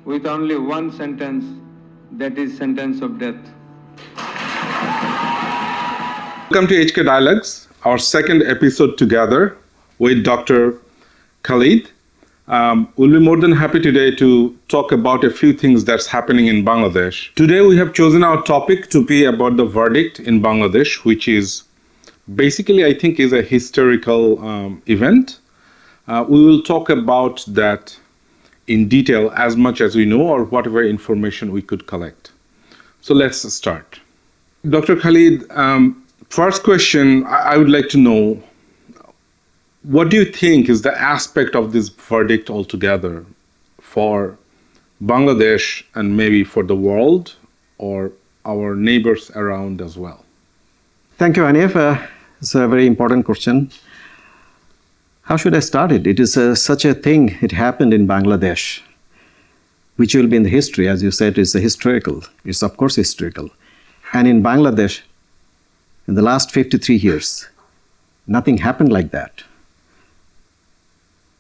with only one sentence, that is sentence of death. Welcome to HK Dialogues, our second episode together with Dr. Khalid. We'll be more than happy today to talk about a few things that's happening in Bangladesh. Today we have chosen our topic to be about the verdict in Bangladesh, which is basically, I think, is a historical event. We will talk about that in detail as much as we know or whatever information we could collect. So let's start. Dr. Khalid, first question, I would like to know, what do you think is the aspect of this verdict altogether for Bangladesh and maybe for the world or our neighbors around as well? Thank you, Hanif. It's a very important question. How should I start it? It is such a thing. It happened in Bangladesh, which will be in the history, as you said, is historical. It's of course historical. And in Bangladesh, in the last 53 years, nothing happened like that.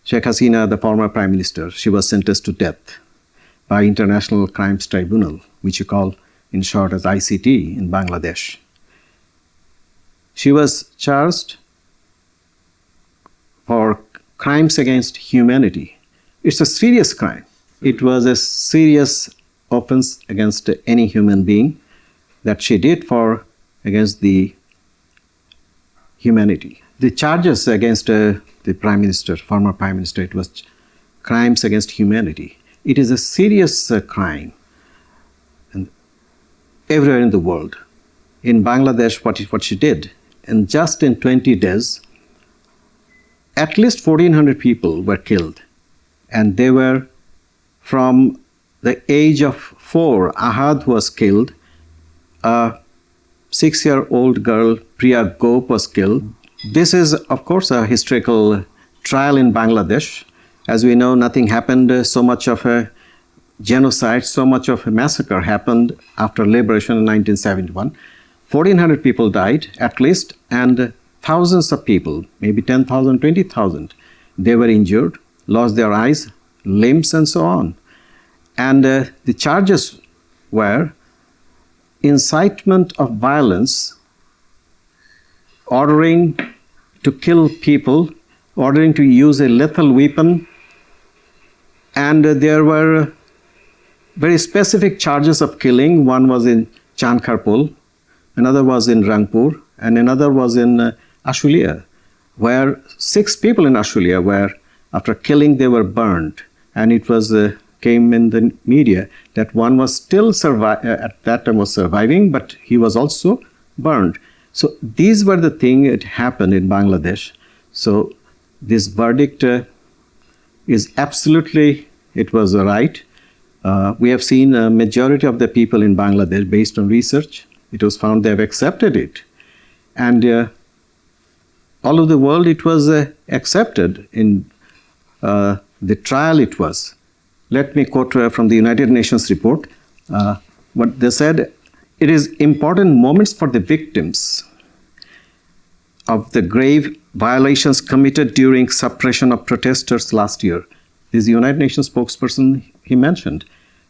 Sheikh Hasina, the former prime minister, she was sentenced to death by International Crimes Tribunal, which you call in short as ICT in Bangladesh. She was charged for crimes against humanity. It's a serious crime. It was a serious offense against any human being that she did for against the humanity. The charges against the prime minister, former prime minister, it was crimes against humanity. It is a serious crime and everywhere in the world. In Bangladesh, what she did, and just in 20 days, at least 1,400 people were killed, and they were from the age of 4. Ahad was killed. A 6-year-old girl, Priya Gop, was killed. This is, of course, a historical trial in Bangladesh. As we know, nothing happened. So much of a genocide, so much of a massacre happened after liberation in 1971. 1,400 people died, at least, and thousands of people, maybe 10,000, 20,000, they were injured, lost their eyes, limbs, and so on. And the charges were incitement of violence, ordering to kill people, ordering to use a lethal weapon, and there were very specific charges of killing. One was in Chankharpul, another was in Rangpur, and another was in Ashulia, where 6 people in Ashulia were, after killing, they were burned. And it was came in the media that one was still at that time was surviving, but he was also burned. So these were the things that happened in Bangladesh. So this verdict is absolutely, it was right. We have seen a majority of the people in Bangladesh, based on research, it was found they have accepted it. And all over the world, it was accepted in the trial it was. Let me quote from the United Nations report. What they said, it is important moments for the victims of the grave violations committed during suppression of protesters last year. This United Nations spokesperson, he mentioned.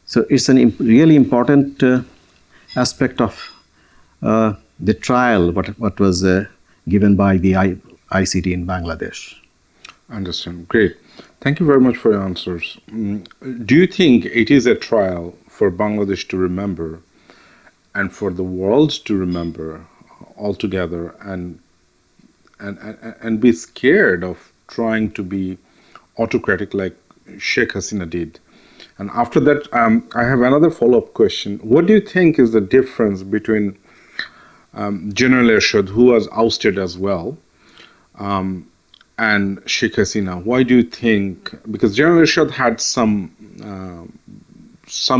So it's a really important aspect of the trial, what was given by the ICT in Bangladesh. Understand. Great. Thank you very much for your answers. Do you think it is a trial for Bangladesh to remember and for the world to remember altogether and be scared of trying to be autocratic like Sheikh Hasina did? And after that, I have another follow-up question. What do you think is the difference between General Ershad, who was ousted as well, and Sheikh Hasina? Why do you think? Because General Ershad had some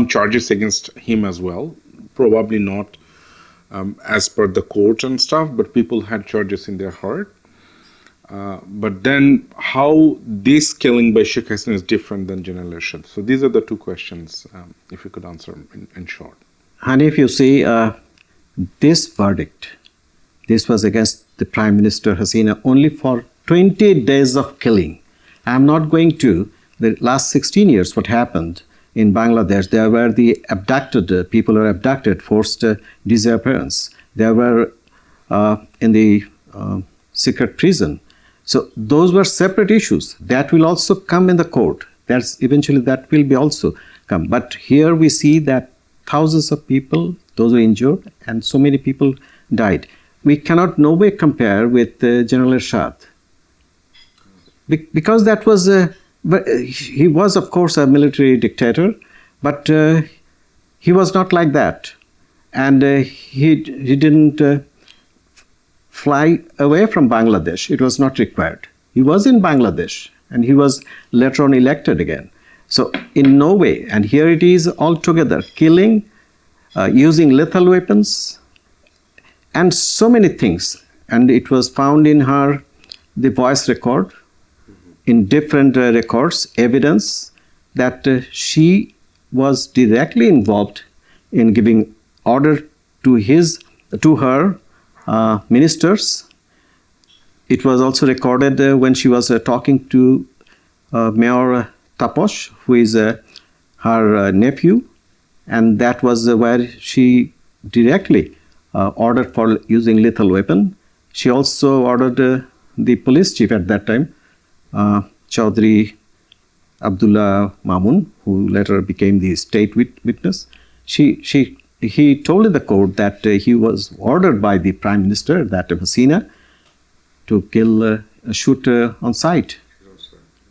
charges against him as well, probably not as per the court and stuff, but people had charges in their heart. But then how this killing by Sheikh Hasina is different than General Ershad? So these are the two questions, if you could answer in short. Hanif, you see, this verdict, this was against the Prime Minister Hasina only for 20 days of killing. I'm not going to the last 16 years what happened in Bangladesh. There were the abducted, people are abducted, forced disappearance. There were in the secret prison. So those were separate issues. That will also come in the court. Eventually that will be also come. But here we see that thousands of people, those were injured, and so many people died. We cannot no way compare with General Ershad. Because that was, he was of course a military dictator, but he was not like that. And he didn't fly away from Bangladesh. It was not required. He was in Bangladesh, and he was later on elected again. So in no way, and here it is altogether, killing, using lethal weapons, and so many things. And it was found in the voice record, in different records, evidence that she was directly involved in giving order to her ministers. It was also recorded when she was talking to Mayor Taposh, who is her nephew, and that was where she directly ordered for using lethal weapon. She also ordered the police chief at that time, Chaudhry Abdullah Mamun, who later became the state witness. He told the court that he was ordered by the Prime Minister, that Hasina, to shoot on sight.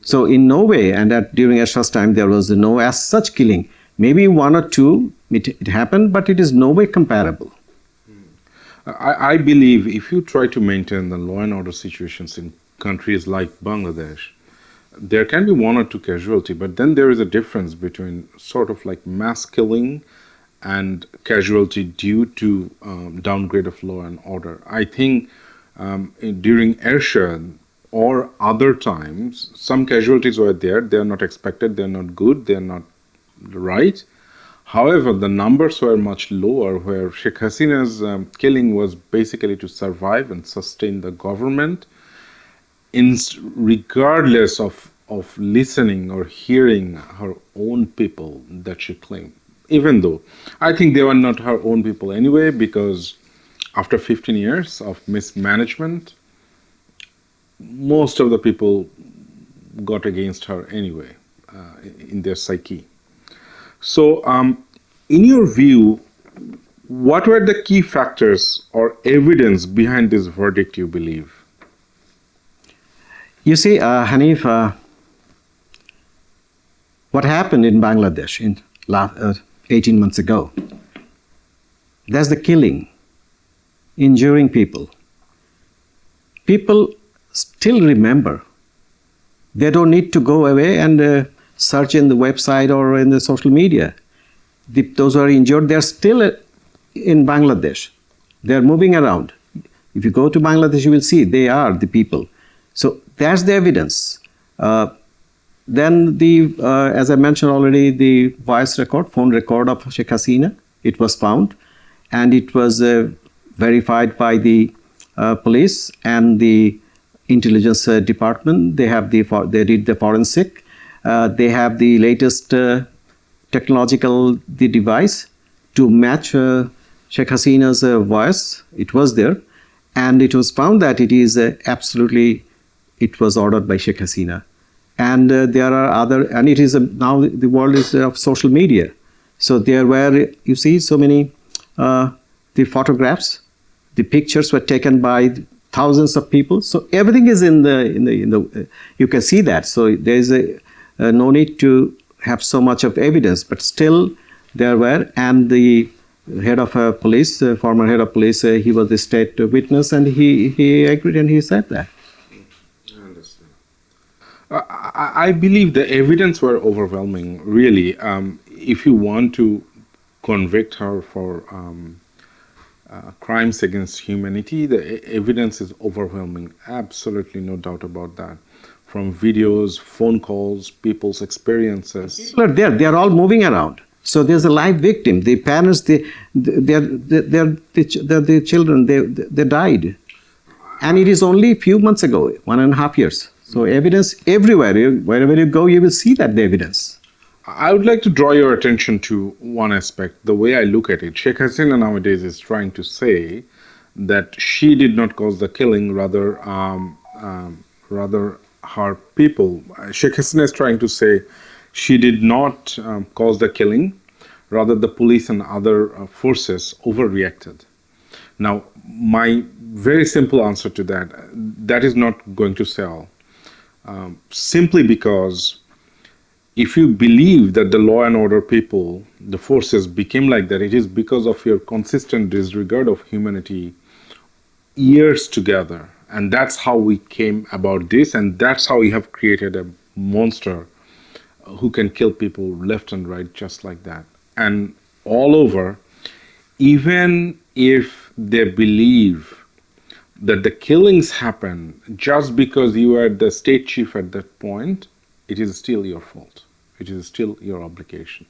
So in no way, and during Ershad's time, there was no as such killing. Maybe one or two, it happened, but it is no way comparable. I believe if you try to maintain the law and order situations in countries like Bangladesh, there can be one or two casualty, but then there is a difference between sort of like mass killing and casualty due to downgrade of law and order. I think during Ershad or other times, some casualties were there. They are not expected, they are not good, they are not right. However, the numbers were much lower, where Sheikh Hasina's killing was basically to survive and sustain the government, regardless of listening or hearing her own people that she claimed. Even though I think they were not her own people anyway, because after 15 years of mismanagement, most of the people got against her anyway in their psyche. So, in your view, what were the key factors or evidence behind this verdict, you believe? You see, Hanif, what happened in Bangladesh 18 months ago, that's the killing, injuring people. People still remember. They don't need to go away and search in the website or in the social media. Those who are injured, they're still in Bangladesh. They're moving around. If you go to Bangladesh, you will see they are the people. So that's the evidence. Then as I mentioned already, the voice record, phone record of Sheikh Hasina, it was found, and it was verified by the police and the intelligence department. They did the forensic. They have the latest technological device to match Sheikh Hasina's voice. It was there, and it was found that it is it was ordered by Sheikh Hasina. And there are other, and it is now the world is of social media. So there were, you see, so many the photographs, the pictures were taken by thousands of people. So everything is in the you can see that. So there is no need to have so much of evidence, but still there were, and the head of police, former head of police, he was the state witness, and he agreed and he said that. I understand. I believe the evidence were overwhelming, really. If you want to convict her for crimes against humanity, the evidence is overwhelming. Absolutely no doubt about that. From videos, phone calls, people's experiences. People are there. They are all moving around. So there's a live victim. The parents, the children, they died. And it is only a few months ago, 1.5 years. So evidence everywhere. Wherever you go, you will see that the evidence. I would like to draw your attention to one aspect. The way I look at it, Sheikh Hasina nowadays is trying to say that she did not cause the killing, rather her people. Sheikh Hasina is trying to say she did not cause the killing, rather the police and other forces overreacted. Now, my very simple answer to that is not going to sell. Simply because if you believe that the law and order people, the forces became like that, it is because of your consistent disregard of humanity years together. And that's how we came about this, and that's how we have created a monster who can kill people left and right just like that. And all over, even if they believe that the killings happen just because you are the state chief at that point, it is still your fault. It is still your obligation.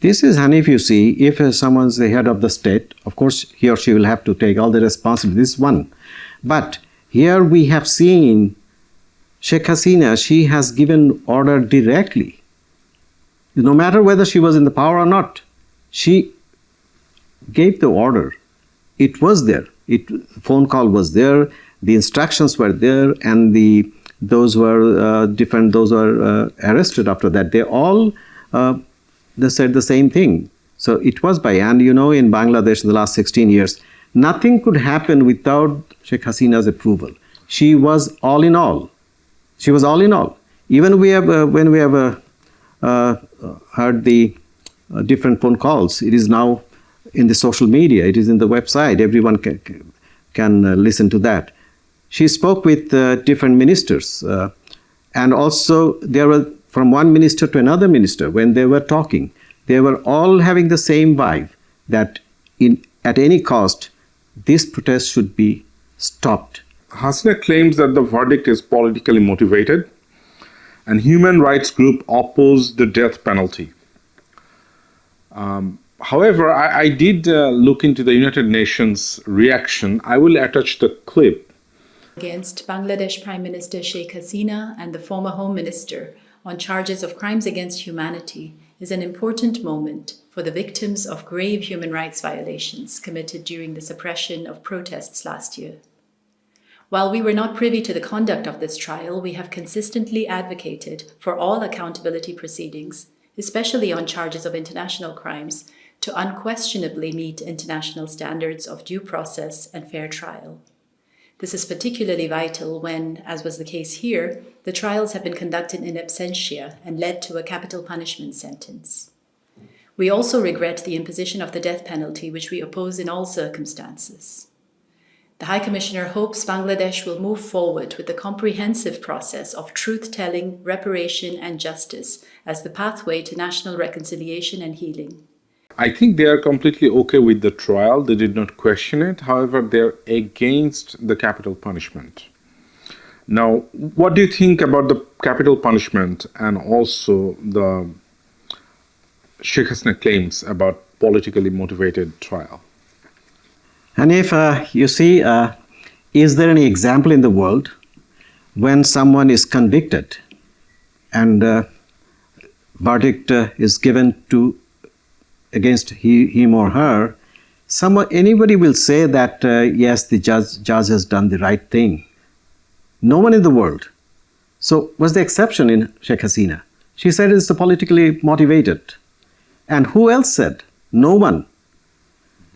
This is, Hanif, you see, if someone's the head of the state, of course, he or she will have to take all the responsibility. This is one. But here we have seen Sheikh Hasina, she has given order directly. No matter whether she was in the power or not, she gave the order. It was there. Phone call was there, the instructions were there, and those were different. Those were arrested after that. They all they said the same thing. So it was by, and you know, in Bangladesh in the last 16 years, nothing could happen without Sheikh Hasina's approval. She was all in all. She was all in all. Even when we have heard the different phone calls, it is now in the social media, it is in the website, everyone can listen to that. She spoke with different ministers, and also there were from one minister to another minister when they were talking, they were all having the same vibe that at any cost, this protest should be stopped. Hasina claims that the verdict is politically motivated, and human rights group oppose the death penalty. However, I did look into the United Nations reaction. I will attach the clip. Against Bangladesh Prime Minister Sheikh Hasina and the former Home Minister on charges of crimes against humanity is an important moment for the victims of grave human rights violations committed during the suppression of protests last year. While we were not privy to the conduct of this trial, we have consistently advocated for all accountability proceedings, especially on charges of international crimes, to unquestionably meet international standards of due process and fair trial. This is particularly vital when, as was the case here, the trials have been conducted in absentia and led to a capital punishment sentence. We also regret the imposition of the death penalty, which we oppose in all circumstances. The High Commissioner hopes Bangladesh will move forward with the comprehensive process of truth-telling, reparation and justice as the pathway to national reconciliation and healing. I think they are completely okay with the trial. They did not question it. However, they're against the capital punishment. Now, what do you think about the capital punishment and also the Sheikh Hasina claims about politically motivated trial? Hanif, you see, is there any example in the world when someone is convicted and verdict is given against him or her, anybody will say that yes, the judge has done the right thing? No one in the world. So what's the exception in Sheikh Hasina? She said it's politically motivated. And who else said? No one.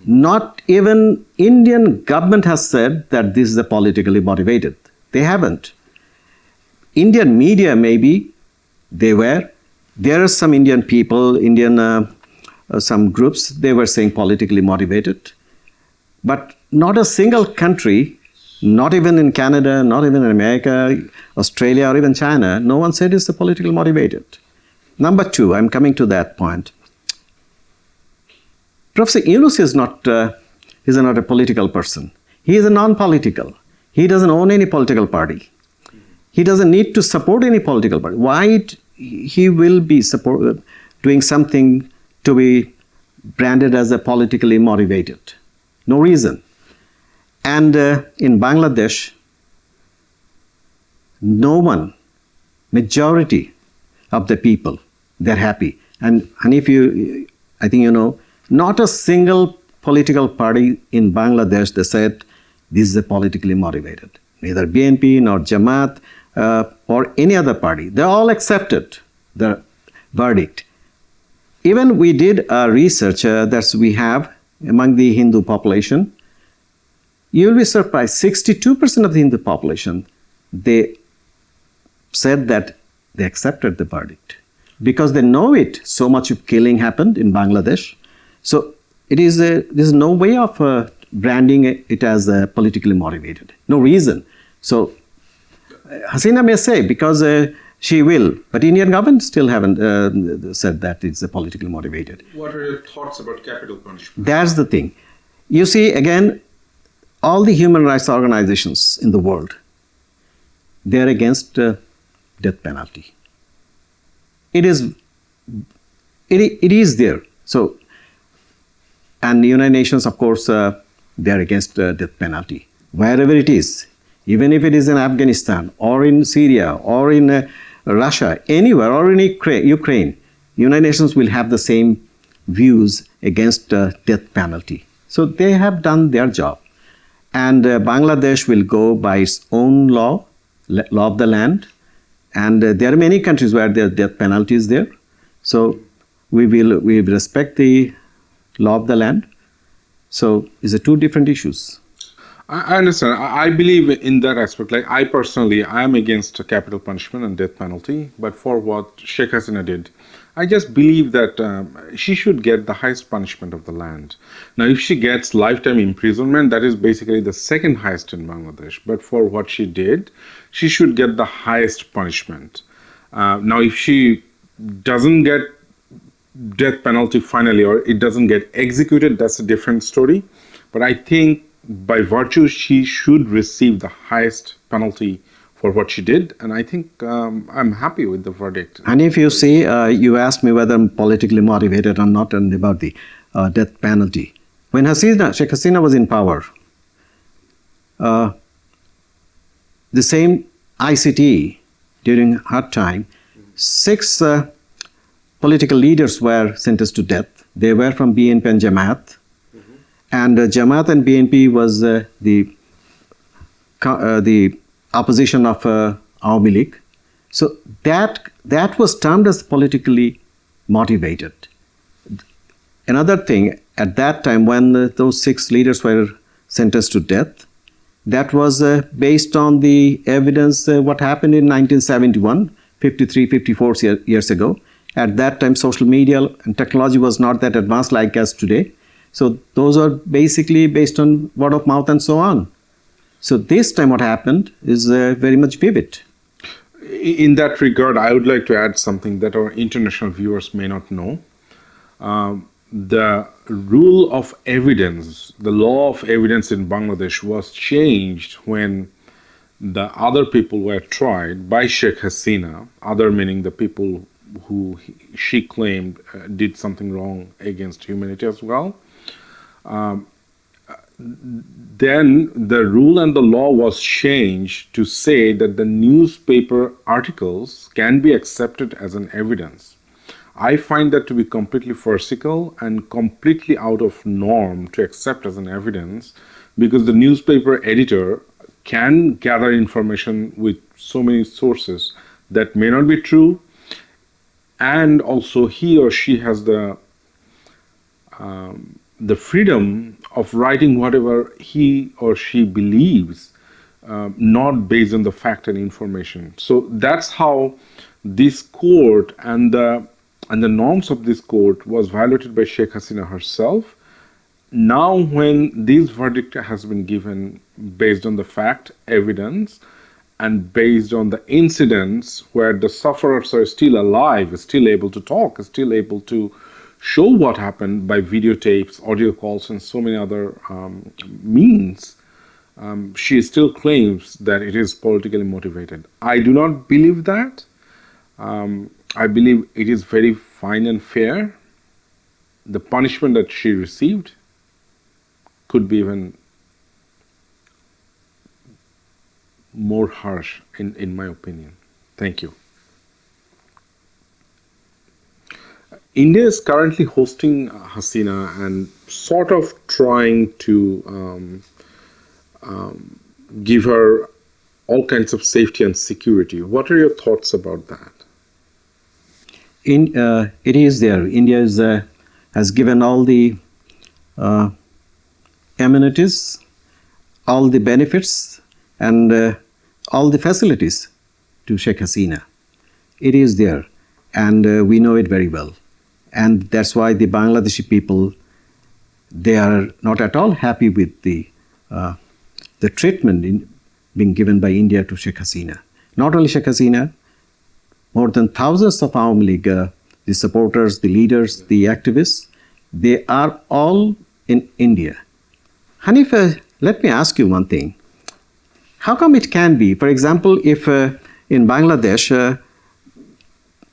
Not even Indian government has said that this is politically motivated. They haven't. Indian media maybe, they were. There are some Indian people, some groups, they were saying politically motivated. But not a single country, not even in Canada, not even in America, Australia, or even China, no one said it's politically motivated. Number two, I'm coming to that point. Professor Yunus is not a political person. He is a non-political. He doesn't own any political party. He doesn't need to support any political party. Why he will be doing something to be branded as a politically motivated? No reason. And in Bangladesh, no one, majority of the people, they're happy. And if you, I think you know, not a single political party in Bangladesh, they said this is a politically motivated. Neither BNP nor Jamaat or any other party. They all accepted the verdict. Even we did a research that we have among the Hindu population. You'll be surprised, 62% of the Hindu population, they said that they accepted the verdict because they know it. So much of killing happened in Bangladesh. So there's no way of branding it as politically motivated. No reason. So Hasina may say because she will, but Indian government still haven't said that it's politically motivated. What are your thoughts about capital punishment? That's the thing. You see, again, all the human rights organizations in the world, they're against death penalty. It is there. So, and the United Nations, of course, they're against death penalty. Wherever it is, even if it is in Afghanistan or in Syria or in Russia, anywhere, or in Ukraine, United Nations will have the same views against death penalty. So they have done their job. And Bangladesh will go by its own law of the land. And there are many countries where the death penalty is there. So we respect the law of the land. So it's two different issues. I understand. I believe in that aspect. Like I personally, I am against capital punishment and death penalty. But for what Sheikh Hasina did, I just believe that she should get the highest punishment of the land. Now, if she gets lifetime imprisonment, that is basically the second highest in Bangladesh. But for what she did, she should get the highest punishment. Now, if she doesn't get death penalty finally, or it doesn't get executed, that's a different story. But I think by virtue, she should receive the highest penalty for what she did, and I think I'm happy with the verdict. And if you see, you asked me whether I'm politically motivated or not, and about the death penalty. When Sheikh Hasina was in power, the same ICT during her time, 6 political leaders were sentenced to death. They were from BNP and Jamaat, and Jamaat and BNP was the opposition of Awami League. So that was termed as politically motivated. Another thing, at that time when those 6 leaders were sentenced to death, that was based on the evidence what happened in 1971, 53, 54 years ago. At that time, social media and technology was not that advanced like as today. So those are basically based on word of mouth and so on. So this time what happened is very much vivid. In that regard, I would like to add something that our international viewers may not know. The rule of evidence, the law of evidence in Bangladesh was changed when the other people were tried by Sheikh Hasina, other meaning the people who she claimed did something wrong against humanity as well. Then the rule and the law was changed to say that the newspaper articles can be accepted as an evidence. I find that to be completely farcical and completely out of norm to accept as an evidence, because the newspaper editor can gather information with so many sources that may not be true, and also he or she has the freedom of writing whatever he or she believes, not based on the fact and information. So that's how this court and the norms of this court was violated by Sheikh Hasina herself. Now when this verdict has been given based on the fact, evidence, and based on the incidents where the sufferers are still alive, still able to talk, still able to show what happened by videotapes, audio calls, and so many other means, she still claims that it is politically motivated. I do not believe that. I believe it is very fine and fair. The punishment that she received could be even more harsh, in my opinion. Thank you. India is currently hosting Hasina and sort of trying to give her all kinds of safety and security. What are your thoughts about that? It is there. India has given all the amenities, all the benefits, and all the facilities to Sheikh Hasina. It is there, and we know it very well. And that's why the Bangladeshi people, they are not at all happy with the treatment being given by India to Sheikh Hasina. Not only Sheikh Hasina, more than thousands of Awami League, the supporters, the leaders, the activists, they are all in India. Hanif, let me ask you one thing. How come it can be, for example, if in Bangladesh,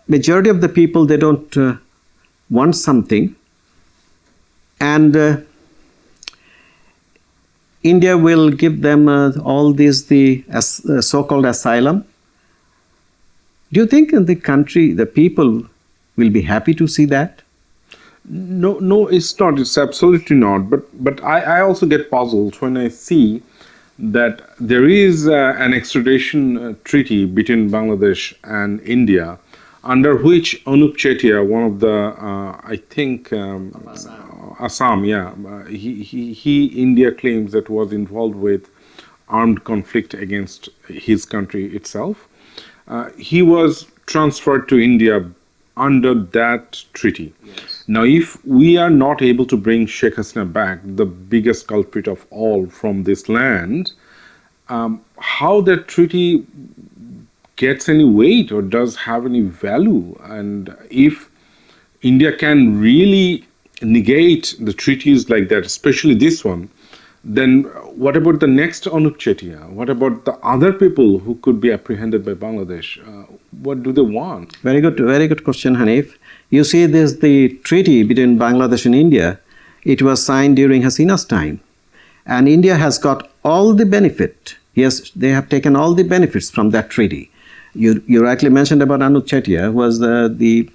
majority of the people, they don't want something, and India will give them all this, the so-called asylum. Do you think in the country, the people will be happy to see that? No, it's not. It's absolutely not. But I also get puzzled when I see that there is an extradition treaty between Bangladesh and India, under which Anup Chetia, one of the, I think, Assam, yeah, India claims that was involved with armed conflict against his country itself. He was transferred to India under that treaty. Yes. Now, if we are not able to bring Sheikh Hasina back, the biggest culprit of all, from this land, how that treaty gets any weight or does have any value? And if India can really negate the treaties like that, especially this one, then what about the next Anup Chetia? What about the other people who could be apprehended by Bangladesh? What do they want? Very good question, Hanif. You see, there's the treaty between Bangladesh and India. It was signed during Hasina's time. And India has got all the benefit. Yes, they have taken all the benefits from that treaty. You rightly mentioned about Anup Chetia, who was the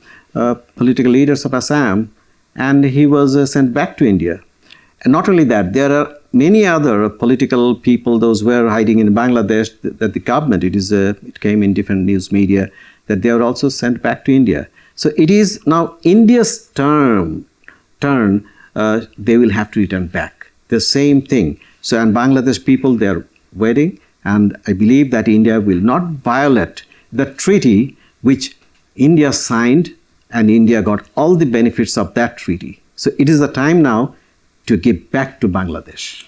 political leaders of Assam, and he was sent back to India. And not only that, there are many other political people, those who were hiding in Bangladesh, that the government, it came in different news media, that they are also sent back to India. So it is now India's turn, they will have to return back. The same thing. So, and Bangladesh people, they are waiting, and I believe that India will not violate the treaty which India signed, and India got all the benefits of that treaty. So it is the time now to give back to Bangladesh.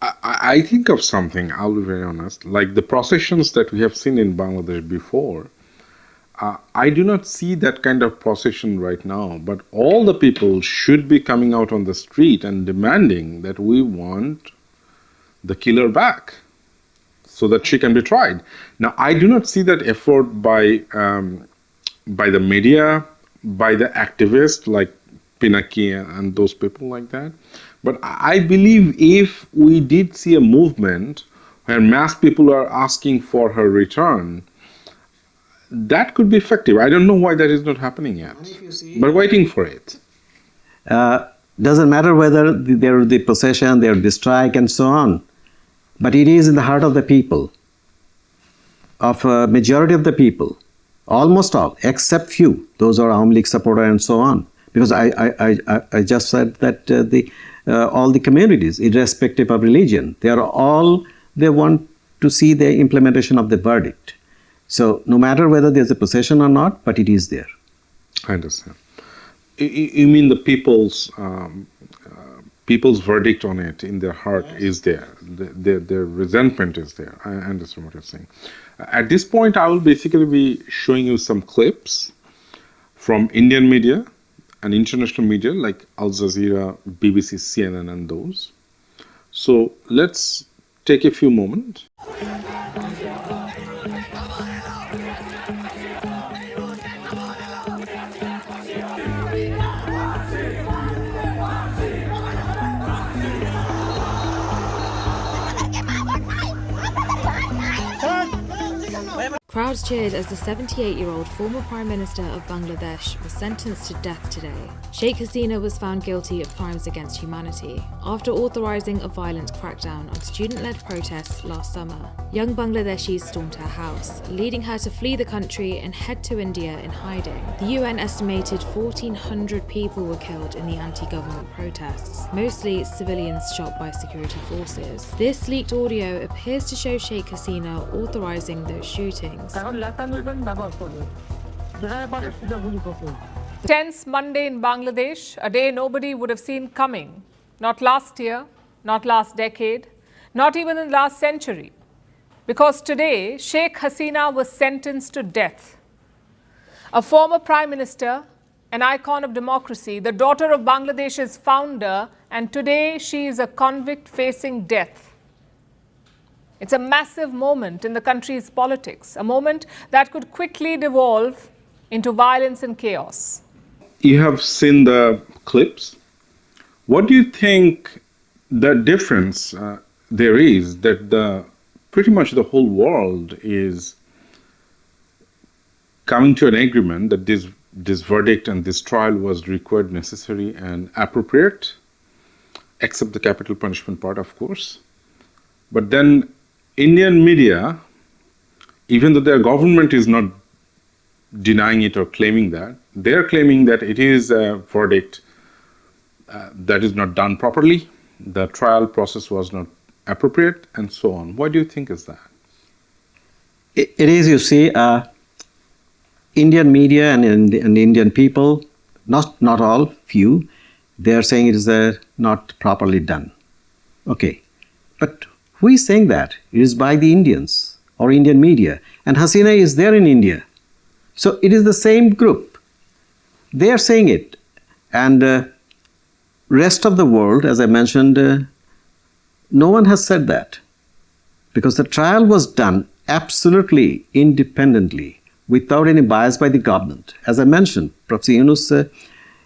I think of something, I'll be very honest, like the processions that we have seen in Bangladesh before. I do not see that kind of procession right now, but all the people should be coming out on the street and demanding that we want the killer back so that she can be tried. Now, I do not see that effort by the media, by the activists like Pinaki and those people like that. But I believe if we did see a movement where mass people are asking for her return, that could be effective. I don't know why that is not happening yet, but waiting for it. Doesn't matter whether they're the possession, they're the strike, and so on. But it is in the heart of the people, of a majority of the people, almost all, except few, those are Awami League supporters and so on. Because I just said that all the communities, irrespective of religion, they want to see the implementation of the verdict. So no matter whether there's a possession or not, but it is there. I understand. You mean the people's verdict on it in their heart is there. Their resentment is there. I understand what you're saying. At this point, I will basically be showing you some clips from Indian media and international media like Al Jazeera, BBC, CNN, and those. So let's take a few moments. Crowds cheered as the 78-year-old former Prime Minister of Bangladesh was sentenced to death today. Sheikh Hasina was found guilty of crimes against humanity after authorising a violent crackdown on student-led protests last summer. Young Bangladeshis stormed her house, leading her to flee the country and head to India in hiding. The UN estimated 1,400 people were killed in the anti-government protests, mostly civilians shot by security forces. This leaked audio appears to show Sheikh Hasina authorising those shootings. Tense Monday in Bangladesh, a day nobody would have seen coming. Not last year, not last decade, not even in the last century. Because today, Sheikh Hasina was sentenced to death. A former Prime Minister, an icon of democracy, the daughter of Bangladesh's founder, and today she is a convict facing death. It's a massive moment in the country's politics, a moment that could quickly devolve into violence and chaos. You have seen the clips. What do you think the difference there is that pretty much the whole world is coming to an agreement that this verdict and this trial was required, necessary, and appropriate, except the capital punishment part, of course. But then Indian media, even though their government is not denying it or claiming that, they're claiming that it is a verdict that is not done properly, the trial process was not appropriate, and so on. What do you think is that? It is, you see, Indian media and Indian people, not all, few, they are saying it is not properly done. Okay, but who is saying that? It is by the Indians or Indian media. And Hasina is there in India. So it is the same group. They are saying it. And rest of the world, as I mentioned, no one has said that. Because the trial was done absolutely independently, without any bias by the government. As I mentioned, Professor Yunus,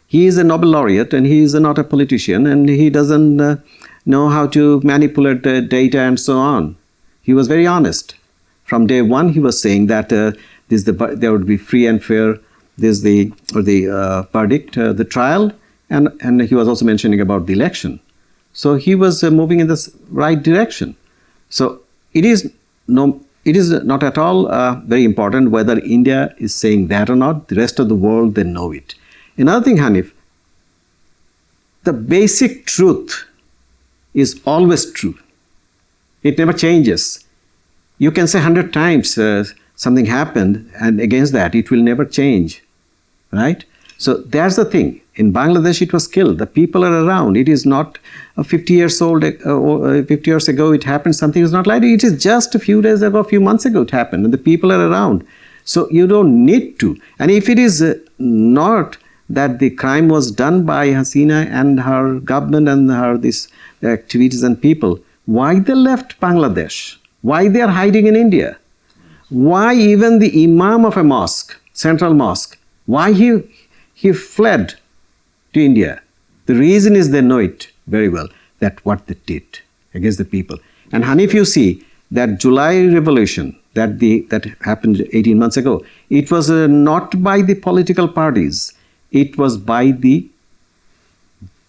he is a Nobel laureate and he is not a politician and he doesn't know how to manipulate data and so on. He was very honest. From day one, he was saying that there would be free and fair. There's the verdict, the trial, and he was also mentioning about the election. So he was moving in the right direction. So it is not at all very important whether India is saying that or not. The rest of the world, they know it. Another thing, Hanif, the basic truth is always true. It never changes. You can say 100 times something happened and against that, it will never change, right? So that's the thing. In Bangladesh, it was killed. The people are around. It is not 50 years old, 50 years ago it happened. Something is not like it. It is just a few days ago, a few months ago it happened, and the people are around. So you don't need to. And if it is not that the crime was done by Hasina and her government and the activities and people, why they left Bangladesh? Why they are hiding in India? Why even the imam of a mosque, central mosque, why he fled to India? The reason is they know it very well, that what they did against the people. And Hanif, you see that July revolution that happened 18 months ago, it was not by the political parties, it was by the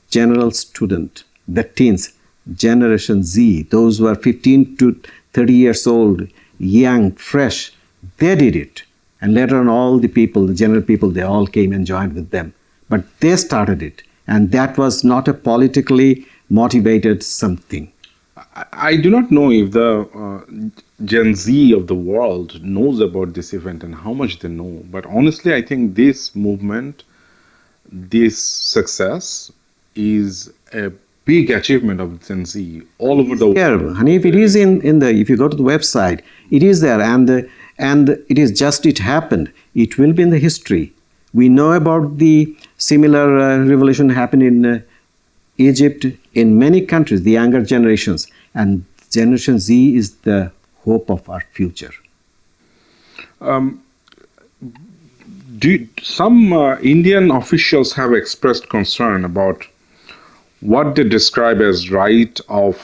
general student, the teens, Generation Z, those who are 15 to 30 years old, young, fresh, they did it. And later on, all the people, the general people, they all came and joined with them. But they started it. And that was not a politically motivated something. I do not know if the Gen Z of the world knows about this event and how much they know. But honestly, I think this movement, this success is a big achievement of Gen Z all over the world. Yeah, Hanif, it is in the, if you go to the website, it is there, and it is just, it happened. It will be in the history. We know about the similar revolution happened in Egypt, in many countries, the younger generations, and Generation Z is the hope of our future. Some Indian officials have expressed concern about what they describe as right of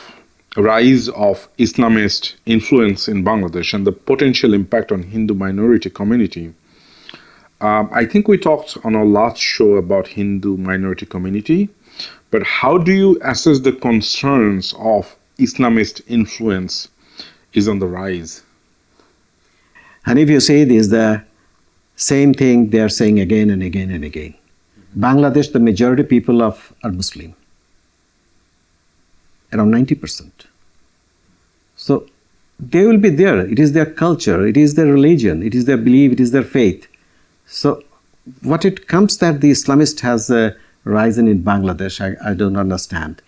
rise of Islamist influence in Bangladesh and the potential impact on Hindu minority community. I think we talked on our last show about Hindu minority community, but how do you assess the concerns of Islamist influence is on the rise? And if you say this, the same thing they are saying again and again and again. Bangladesh, the majority people are Muslim, around 90%. So they will be there. It is their culture, it is their religion, it is their belief, it is their faith. So what it comes that the Islamist has risen in Bangladesh, I don't understand.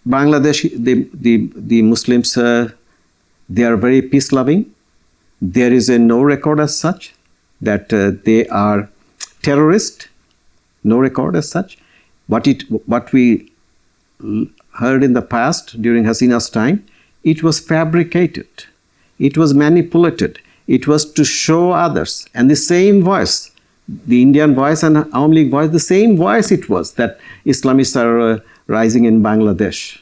Bangladesh, the Muslims, they are very peace-loving. There is no record as such that they are terrorists. No record as such. What we heard in the past during Hasina's time, it was fabricated. It was manipulated. It was to show others. And the same voice, the Indian voice and Awami League voice, the same voice it was that Islamists are rising in Bangladesh.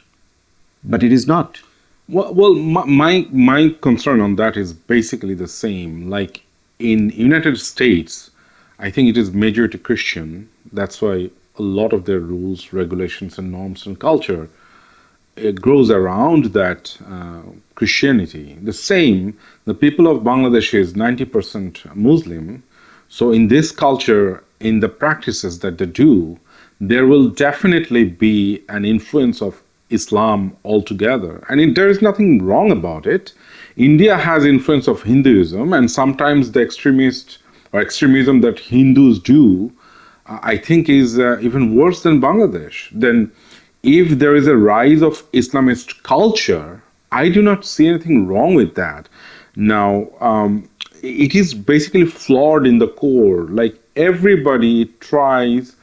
But it is not. Well, my concern on that is basically the same. Like in United States, I think it is majority Christian. That's why a lot of their rules, regulations, and norms and culture it grows around that Christianity. The same, the people of Bangladesh is 90% Muslim. So in this culture, in the practices that they do, there will definitely be an influence of Islam altogether. And there is nothing wrong about it. India has influence of Hinduism, and sometimes the extremism that Hindus do, I think is even worse than Bangladesh. Then if there is a rise of Islamist culture, I do not see anything wrong with that. Now, it is basically flawed in the core. Like everybody tries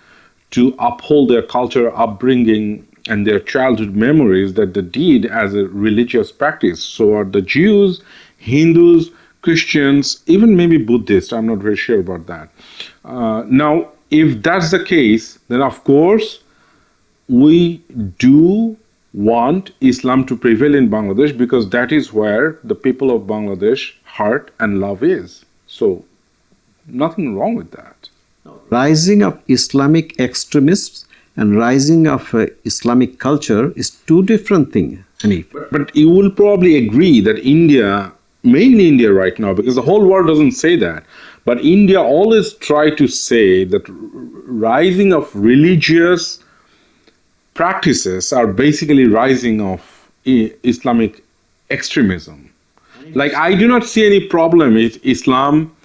to uphold their culture, upbringing, and their childhood memories that they did as a religious practice. So are the Jews, Hindus, Christians, even maybe Buddhists. I'm not very sure about that. Now, if that's the case, then of course, we do want Islam to prevail in Bangladesh because that is where the people of Bangladesh heart and love is. So, nothing wrong with that. Rising of Islamic extremists and rising of Islamic culture is two different things, Hanif. But you will probably agree that India, mainly India right now, because the whole world doesn't say that, but India always try to say that rising of religious practices are basically rising of Islamic extremism. Like I do not see any problem if Islam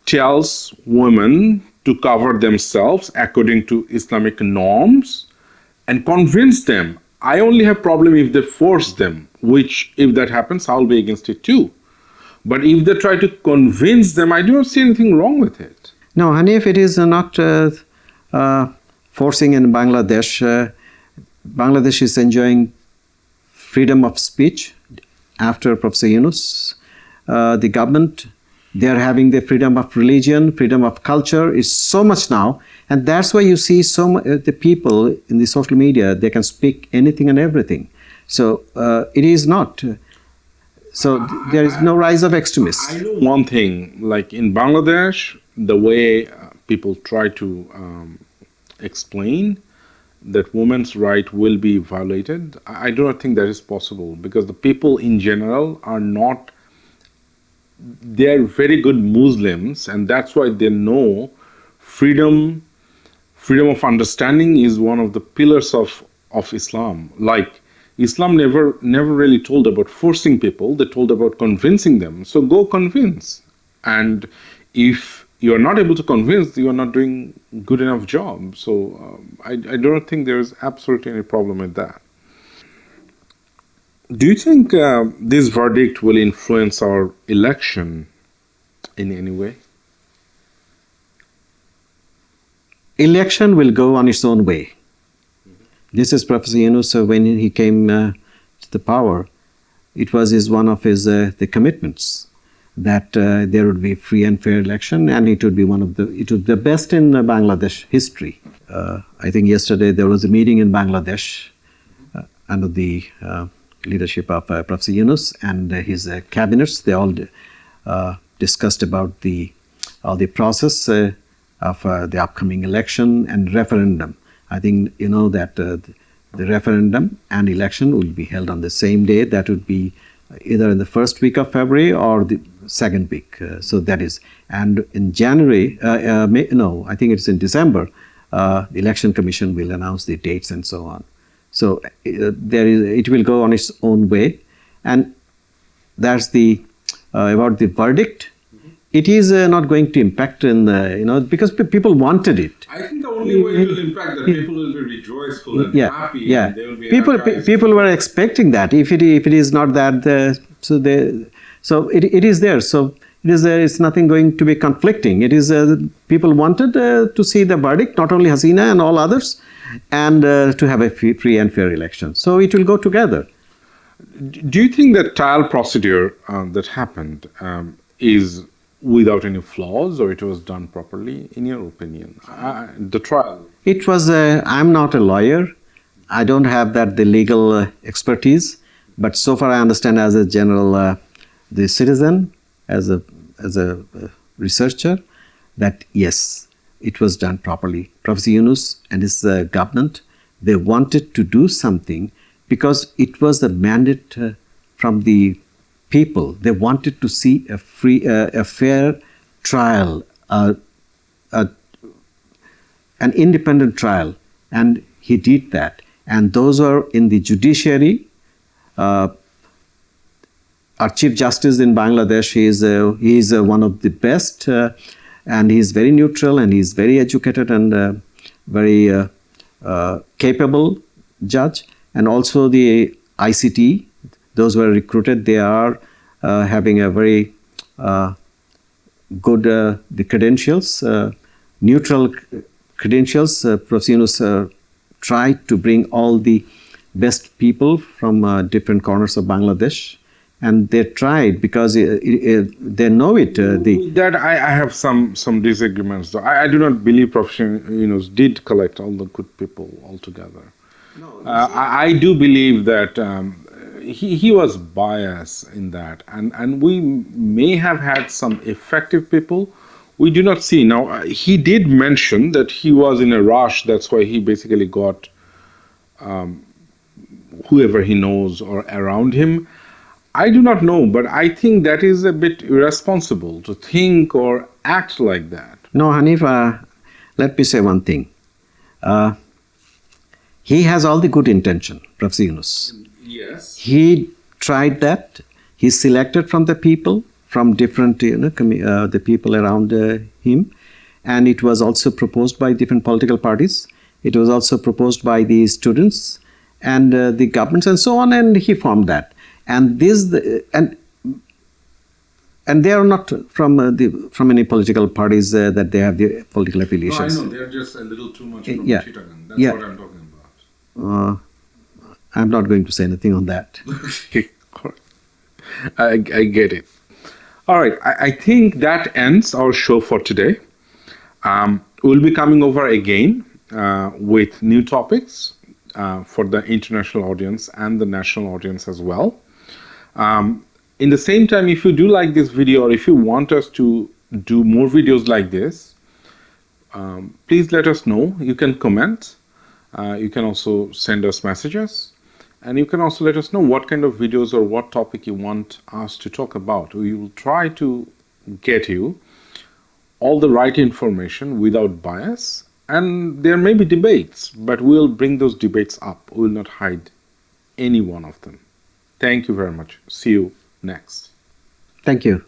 tells women to cover themselves according to Islamic norms and convince them. I only have problem if they force them, which if that happens, I'll be against it too. But if they try to convince them, I do not see anything wrong with it. No, Hanif, it is not forcing in Bangladesh. Bangladesh is enjoying freedom of speech after Professor Yunus. The government, they are having the freedom of religion, freedom of culture is so much now, and that's why you see the people in the social media, they can speak anything and everything. So it is not. So there is no rise of extremists. I know one thing, like in Bangladesh, the way people try to explain that women's right will be violated, I do not think that is possible because the people in general are not, they are very good Muslims, and that's why they know freedom of understanding is one of the pillars of Islam. Like Islam never really told about forcing people, they told about convincing them. So go convince. And if you are not able to convince, you are not doing good enough job. So I don't think there is absolutely any problem with that. Do you think this verdict will influence our election in any way? Election will go on its own way. This is Professor Yunus, when he came to the power, it was one of his the commitments that there would be free and fair election, and it would be the best in Bangladesh history. I think yesterday there was a meeting in Bangladesh. under the leadership of Professor Yunus and his cabinets. They all discussed about all the process of the upcoming election and referendum. I think you know that the referendum and election will be held on the same day. That would be either in the first week of February or the second week. So that is, and in January, I think it's in December, the Election Commission will announce the dates and so on. So it will go on its own way, and that's the about the verdict. It is not going to impact in because people wanted it. I think the only way it will impact that people will be rejoiceful and happy. Yeah, and they will be people were expecting that. If it is not that, so it is there. So it is it's nothing going to be conflicting. It is people wanted to see the verdict, not only Hasina and all others, and to have a free and fair election. So it will go together. Do you think that trial procedure that happened is without any flaws, or it was done properly, in your opinion? The trial. It was. I'm not a lawyer. I don't have the legal expertise. But so far, I understand as a general, the citizen, as a researcher, that yes, it was done properly. Professor Yunus and his government, they wanted to do something because it was the mandate from the people. They wanted to see a fair trial, an independent trial, and he did that. And those are in the judiciary. Our Chief Justice in Bangladesh, he is one of the best, and he is very neutral, and he is very educated and very capable judge. And also the ICT, those who are recruited, they are having a very good the credentials, neutral credentials. Professor Yunus tried to bring all the best people from different corners of Bangladesh, and they tried because they know it. That I have some disagreements. Though I do not believe Professor Yunus did collect all the good people altogether. No, I do believe that he was biased in that, and we may have had some effective people. We do not see. Now, he did mention that he was in a rush. That's why he basically got whoever he knows or around him. I do not know, but I think that is a bit irresponsible to think or act like that. No, Hanif, let me say one thing. He has all the good intention, Professor Yunus. Yes. He tried that. He selected from the people, from different the people around him, and it was also proposed by different political parties. It was also proposed by the students and the governments and so on, and he formed that. And and they are not from any political parties that they have the political affiliations. No, I know they're just a little too much from Chittagong. That's what I'm talking about. I'm not going to say anything on that. I get it. All right, I think that ends our show for today. We'll be coming over again with new topics for the international audience and the national audience as well. In the same time, if you do like this video, or if you want us to do more videos like this, please let us know. You can comment. You can also send us messages. And you can also let us know what kind of videos or what topic you want us to talk about. We will try to get you all the right information without bias. And there may be debates, but we'll bring those debates up. We will not hide any one of them. Thank you very much. See you next. Thank you.